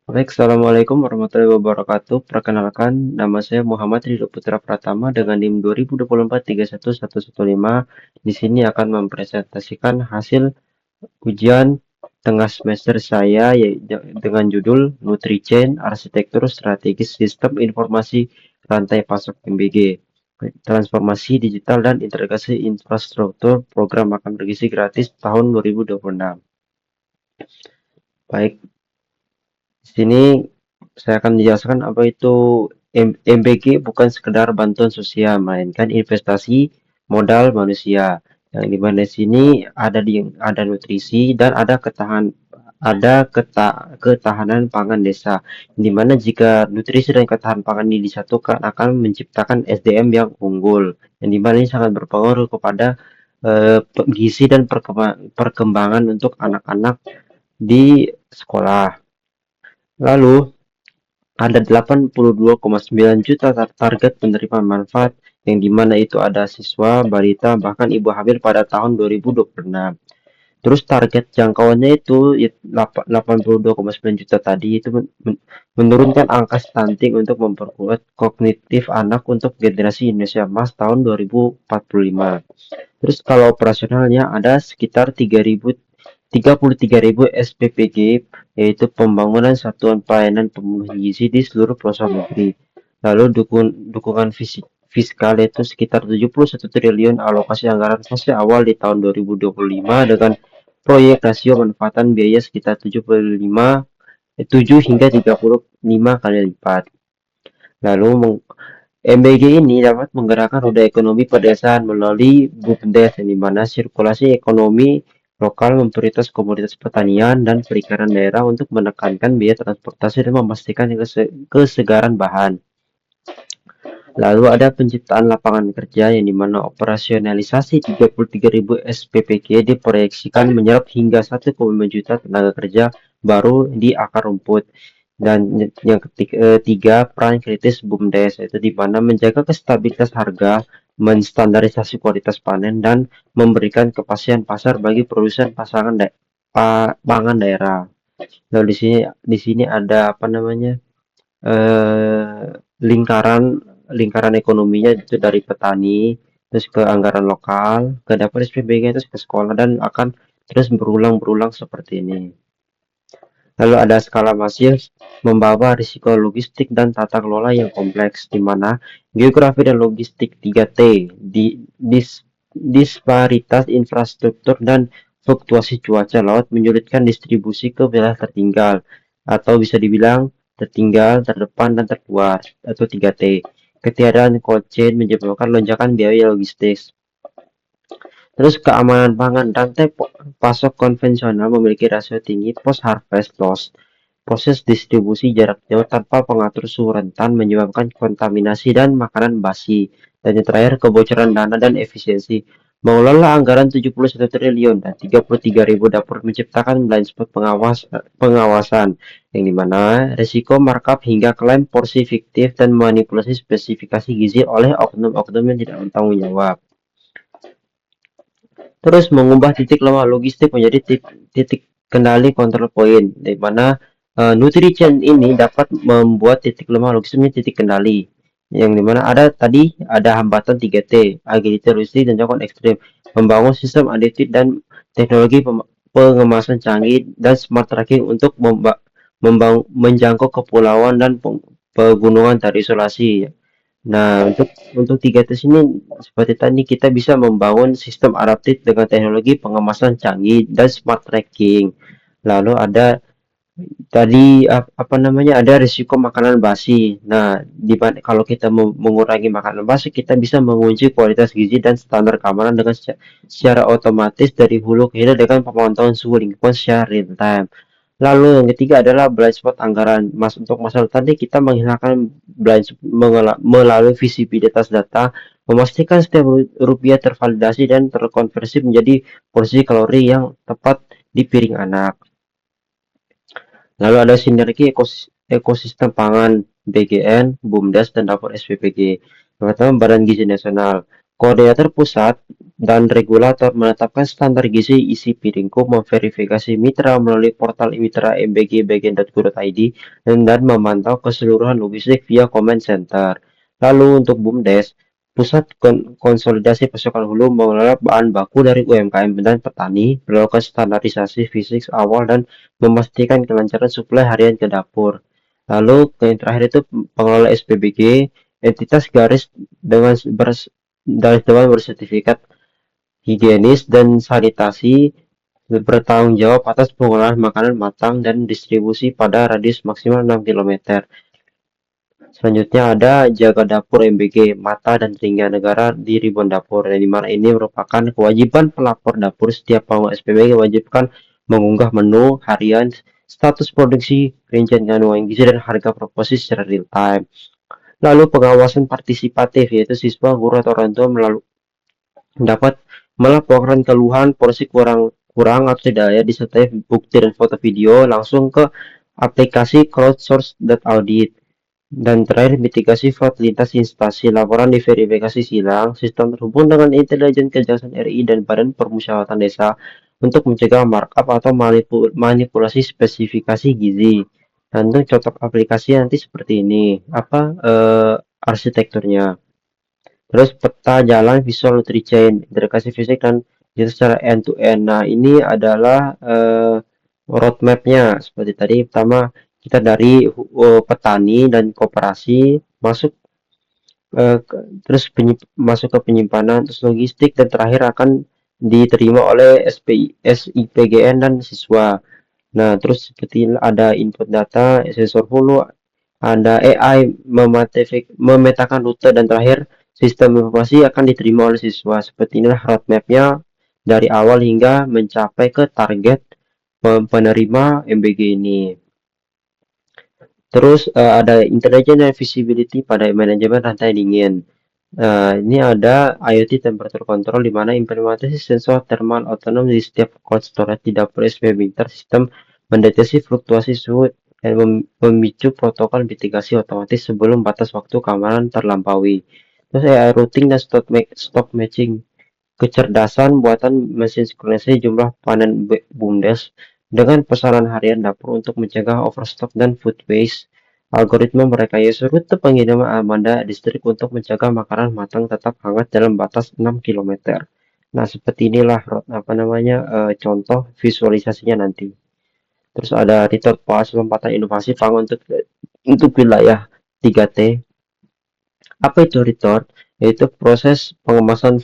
Baik, Assalamualaikum warahmatullahi wabarakatuh. Perkenalkan, nama saya Muhammad Ridho Putra Pratama dengan NIM 2024 Di sini akan mempresentasikan hasil ujian tengah semester saya dengan judul Nutrichain Arsitektur Strategis Sistem Informasi Rantai Pasok MBG. Transformasi digital dan integrasi infrastruktur program akan bergizi gratis tahun 2026. Baik, di sini saya akan menjelaskan apa itu MBG bukan sekedar bantuan sosial, melainkan investasi modal manusia. Yang di mana di sini ada nutrisi dan ketahanan pangan desa. Di mana jika nutrisi dan ketahanan pangan ini disatukan akan menciptakan SDM yang unggul. Yang di mana ini sangat berpengaruh kepada gizi dan perkembangan untuk anak-anak di sekolah. Lalu, ada 82,9 juta target penerima manfaat, yang dimana itu ada siswa, balita, bahkan ibu hamil pada tahun 2026. Terus target jangkauannya itu 82,9 juta tadi itu menurunkan angka stunting untuk memperkuat kognitif anak untuk generasi Indonesia Emas tahun 2045. Terus kalau operasionalnya ada sekitar 33.000 SPPG, yaitu pembangunan satuan pelayanan pemenuh gizi di seluruh pelosok negeri. Lalu dukungan fiskal yaitu sekitar 71 triliun alokasi anggaran fase awal di tahun 2025 dengan proyek rasio manfaatan biaya sekitar 7 hingga 35 kali lipat. Lalu MBG ini dapat menggerakkan roda ekonomi pedesaan melalui BUMDes, yang dimana sirkulasi ekonomi lokal memprioritas komoditas pertanian dan perikanan daerah untuk menekankan biaya transportasi dan memastikan kesegaran bahan. Lalu ada penciptaan lapangan kerja, yang dimana operasionalisasi 33.000 SPPG diproyeksikan menyerap hingga 1,5 juta tenaga kerja baru di akar rumput. Dan yang ketiga, peran kritis BUMDes, yaitu di mana menjaga kestabilitas harga, menstandarisasi kualitas panen, dan memberikan kepastian pasar bagi produsen pangan daerah. Lalu di sini ada apa namanya, eh, lingkaran lingkaran ekonominya itu dari petani terus ke anggaran lokal ke dapur SPBG terus ke sekolah dan akan terus berulang-berulang seperti ini. Lalu ada skala masif membawa risiko logistik dan tata kelola yang kompleks, di mana geografi dan logistik 3T, di, dis, disparitas infrastruktur dan fluktuasi cuaca laut menyulitkan distribusi ke wilayah tertinggal, atau bisa dibilang tertinggal, terdepan, dan terluar, atau 3T. Ketiadaan cold chain menyebabkan lonjakan biaya logistik. Terus keamanan pangan, rantai pasok konvensional memiliki rasio tinggi post-harvest loss. Proses distribusi jarak jauh tanpa pengatur suhu rentan menyebabkan kontaminasi dan makanan basi. Dan yang terakhir, kebocoran dana dan efisiensi. Mengelola anggaran 71 triliun dan 33.000 dapur menciptakan blind spot pengawasan, yang dimana risiko markup hingga klaim porsi fiktif dan manipulasi spesifikasi gizi oleh oknum-oknum yang tidak bertanggung jawab. Terus mengubah titik lemah logistik menjadi titik kendali kontrol point, di mana nutrien ini dapat membuat titik lemah logistik menjadi titik kendali, yang dimana ada hambatan 3T, agility logistik dan jangkauan ekstrim, membangun sistem adaptif dan teknologi pengemasan canggih dan smart tracking untuk menjangkau kepulauan dan pegunungan terisolasi. Nah, untuk 3T ini seperti tadi kita bisa membangun sistem adaptif dengan teknologi pengemasan canggih dan smart tracking. Lalu ada apa namanya, ada risiko makanan basi. Nah, kalau kita mengurangi makanan basi, kita bisa mengunci kualitas gizi dan standar keamanan dengan secara otomatis dari hulu ke hilir dengan pemantauan suhu lingkungan secara real time. Lalu yang ketiga adalah blind spot anggaran. Untuk masalah tadi kita menghilangkan blind spot melalui visibilitas data, memastikan setiap rupiah tervalidasi dan terkonversi menjadi porsi kalori yang tepat di piring anak. Lalu ada sinergi ekosistem pangan BGN, BUMDes, dan dapur SPPG. Pertama, Badan Gizi Nasional. Koordinator pusat dan regulator menetapkan standar gizi isi piringku, memverifikasi mitra melalui portal mitra mbg.bagian.go.id, dan memantau keseluruhan logistik via command center. Lalu untuk BUMDes, pusat konsolidasi pasokan hulu mengelola bahan baku dari UMKM dan petani, melakukan standarisasi fisik awal dan memastikan kelancaran suplai harian ke dapur. Lalu yang terakhir itu pengelola SPBG, entitas garis dengan dewan bersertifikat higienis dan sanitasi, bertanggung jawab atas pengolahan makanan matang dan distribusi pada radius maksimal 6 km. Selanjutnya ada jaga dapur MBG, mata dan telinga negara di ribuan dapur, yang dimana ini merupakan kewajiban pelapor dapur. Setiap pengelola SPBG wajibkan mengunggah menu harian, status produksi, rincian kandungan gizi, dan harga proporsi secara real time. Lalu pengawasan partisipatif, yaitu siswa, guru, atau orang tua melalui dapat melaporkan keluhan porsi kurang atau tidak ya, disertai bukti dan foto video langsung ke aplikasi crowdsource.audit. Dan terakhir, mitigasi fraud lintas instansi, laporan diverifikasi silang, sistem terhubung dengan intelijen Kejaksaan RI dan Badan Permusyawaratan Desa untuk mencegah markup atau manipulasi spesifikasi gizi. Dan untuk contoh aplikasi nanti seperti ini, arsitekturnya. Terus peta jalan visual Nutrichain, integrasi fisik dan itu secara end to end. Nah, ini adalah roadmap-nya seperti tadi. Pertama, kita dari petani dan koperasi masuk terus masuk ke penyimpanan, terus logistik, dan terakhir akan diterima oleh SIPGN dan siswa. Nah, terus seperti ada input data, sensor hulu, ada AI memetakan rute, dan terakhir sistem informasi akan diterima oleh siswa. Seperti inilah roadmap-nya dari awal hingga mencapai ke target penerima MBG ini. Terus ada intelligence and visibility pada manajemen rantai dingin. Ini ada IoT temperature control, di mana implementasi sensor thermal otonom di setiap cold storage di dapur SPB sistem mendeteksi fluktuasi suhu dan memicu protokol mitigasi otomatis sebelum batas waktu keamanan terlampaui. Terus AI routing dan stock matching, kecerdasan buatan mesin sinkronisasi jumlah panen BUMDes dengan pesanan harian dapur untuk mencegah overstock dan food waste. Algoritma merekayasa rute pengiriman armada distrik untuk mencegah makanan matang tetap hangat dalam batas 6 km. Nah, seperti inilah contoh visualisasinya nanti. Terus ada Retort Pas, lompatan inovasi pangan untuk wilayah 3T. Apa itu retort? Yaitu proses pengemasan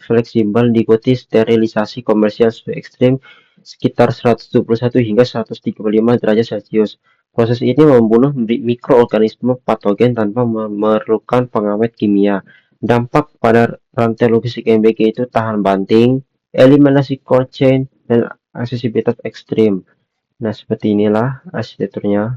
fleksibel diikuti sterilisasi komersial suhu ekstrim sekitar 121 hingga 135 derajat Celcius. Proses ini membunuh mikroorganisme patogen tanpa memerlukan pengawet kimia. Dampak pada rantai logistik MBG itu tahan banting, eliminasi cold chain, dan aksesibilitas ekstrim. Nah, seperti inilah arsitekturnya.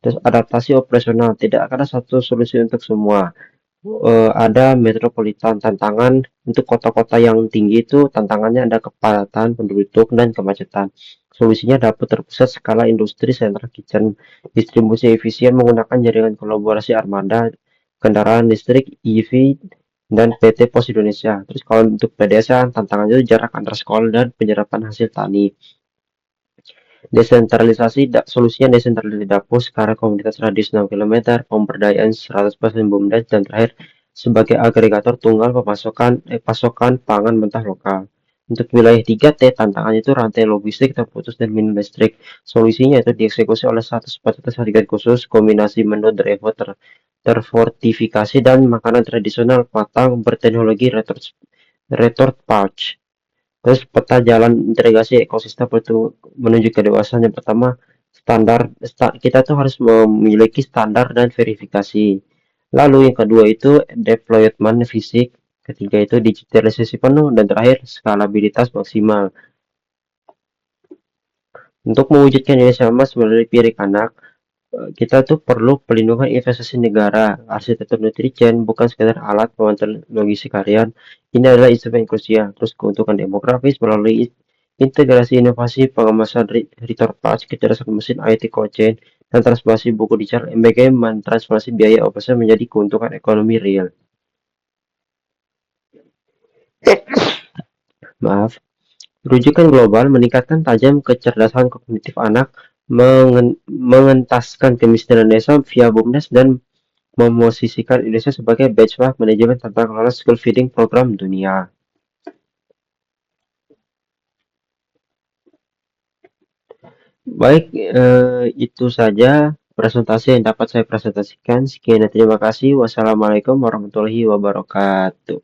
Terus adaptasi operasional, tidak ada satu solusi untuk semua. Ada metropolitan, tantangan untuk kota-kota yang tinggi itu tantangannya ada kepadatan penduduk dan kemacetan. Solusinya dapur terpusat skala industri central kitchen, distribusi efisien menggunakan jaringan kolaborasi armada, kendaraan listrik EV, dan PT Pos Indonesia. Terus kalau untuk pedesaan, tantangannya itu jarak antar sekolah dan penyerapan hasil tani. Desentralisasi, solusinya desentralisasi dapur skala komunitas radius 6 km, pemberdayaan 100% BUMDes, dan terakhir sebagai agregator tunggal pasokan pangan mentah lokal. Untuk wilayah 3T, tantangannya itu rantai logistik terputus dan minim listrik. Solusinya itu dieksekusi oleh satu fasilitas harga khusus, kombinasi menu driver terfortifikasi dan makanan tradisional matang berteknologi retort pouch. Terus peta jalan integrasi ekosistem itu menuju kedewasaan. Yang pertama, kita tuh harus memiliki standar dan verifikasi. Lalu yang kedua itu deployment fisik, ketiga itu digitalisasi penuh, dan terakhir skalabilitas maksimal. Untuk mewujudkan Indonesia Emas melalui piring anak, kita tuh perlu pelindungan investasi negara. Arsitektur Nutrigen bukan sekedar alat pengantar logistik harian, ini adalah instrumen krusial. Terus keuntungan demografis melalui integrasi inovasi pengemasan retort pouch, kecerdasan mesin IT cold chain, dan transformasi buku digital MBG mentransformasi biaya operasional menjadi keuntungan ekonomi real. Maaf. Rujukan global meningkatkan tajam kecerdasan kognitif anak, mengentaskan kemiskinan desa via BUMDes dan memosisikan Indonesia sebagai benchmark manajemen tata kelola school feeding program dunia. Baik, itu saja presentasi yang dapat saya presentasikan. Sekian dan terima kasih. Wassalamualaikum warahmatullahi wabarakatuh.